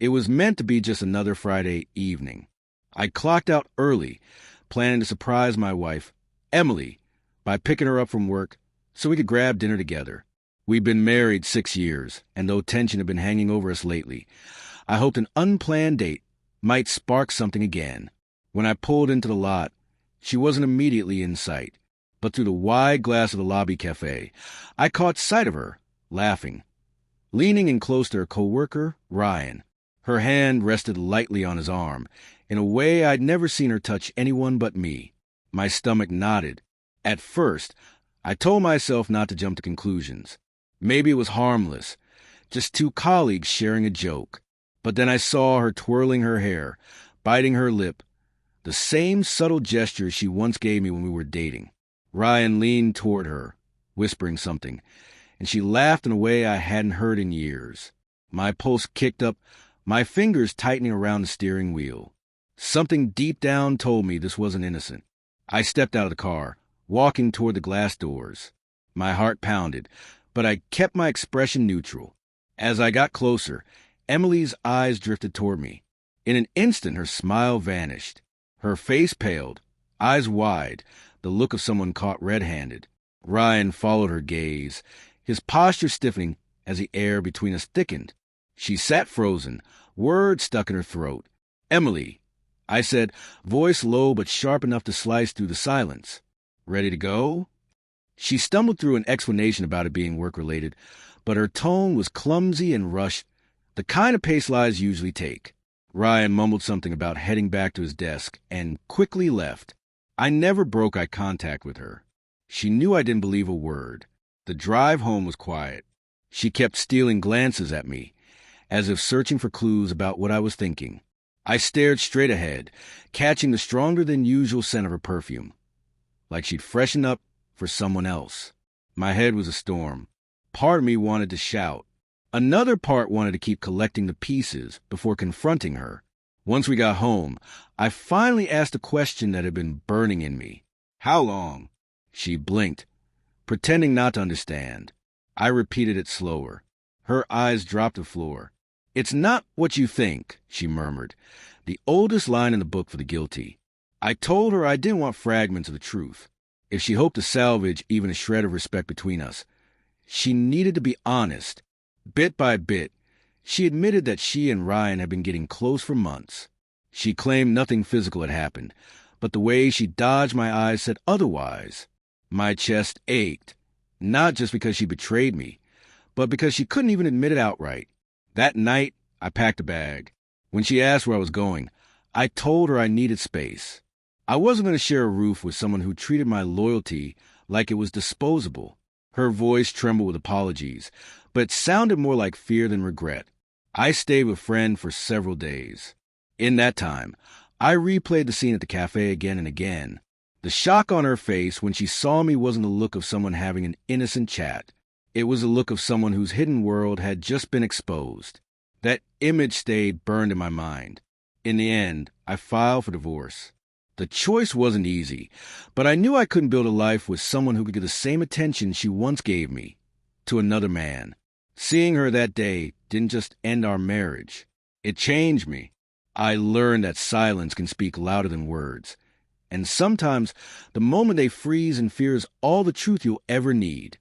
It was meant to be just another Friday evening. I clocked out early, planning to surprise my wife, Emily, by picking her up from work so we could grab dinner together. We'd been married 6 years, and though tension had been hanging over us lately, I hoped an unplanned date might spark something again. When I pulled into the lot, she wasn't immediately in sight, but through the wide glass of the lobby cafe, I caught sight of her, laughing. Leaning in close to her coworker, Ryan, her hand rested lightly on his arm, in a way I'd never seen her touch anyone but me. My stomach knotted. At first, I told myself not to jump to conclusions. Maybe it was harmless, just two colleagues sharing a joke. But then I saw her twirling her hair, biting her lip, the same subtle gesture she once gave me when we were dating. Ryan leaned toward her, whispering something, and she laughed in a way I hadn't heard in years. My pulse kicked up, my fingers tightening around the steering wheel. Something deep down told me this wasn't innocent. I stepped out of the car, walking toward the glass doors. My heart pounded, but I kept my expression neutral. As I got closer, Emily's eyes drifted toward me. In an instant, her smile vanished. Her face paled, eyes wide, the look of someone caught red-handed. Ryan followed her gaze, his posture stiffening as the air between us thickened. She sat frozen, words stuck in her throat. "Emily," I said, voice low but sharp enough to slice through the silence. "Ready to go?" She stumbled through an explanation about it being work-related, but her tone was clumsy and rushed, the kind of pace lies usually take. Ryan mumbled something about heading back to his desk and quickly left. I never broke eye contact with her. She knew I didn't believe a word. The drive home was quiet. She kept stealing glances at me, as if searching for clues about what I was thinking. I stared straight ahead, catching the stronger-than-usual scent of her perfume, like she'd freshened up for someone else. My head was a storm. Part of me wanted to shout. Another part wanted to keep collecting the pieces before confronting her. Once we got home, I finally asked a question that had been burning in me. "How long?" She blinked, pretending not to understand. I repeated it slower. Her eyes dropped to the floor. "It's not what you think," she murmured, the oldest line in the book for the guilty. I told her I didn't want fragments of the truth. If she hoped to salvage even a shred of respect between us, she needed to be honest. Bit by bit, she admitted that she and Ryan had been getting close for months. She claimed nothing physical had happened, but the way she dodged my eyes said otherwise. My chest ached, not just because she betrayed me, but because she couldn't even admit it outright. That night, I packed a bag. When she asked where I was going, I told her I needed space. I wasn't going to share a roof with someone who treated my loyalty like it was disposable. Her voice trembled with apologies, but it sounded more like fear than regret. I stayed with Friend for several days. In that time, I replayed the scene at the cafe again and again. The shock on her face when she saw me wasn't the look of someone having an innocent chat. It was the look of someone whose hidden world had just been exposed. That image stayed burned in my mind. In the end, I filed for divorce. The choice wasn't easy, but I knew I couldn't build a life with someone who could give the same attention she once gave me to another man. Seeing her that day didn't just end our marriage. It changed me. I learned that silence can speak louder than words. And sometimes the moment they freeze in fear is all the truth you'll ever need.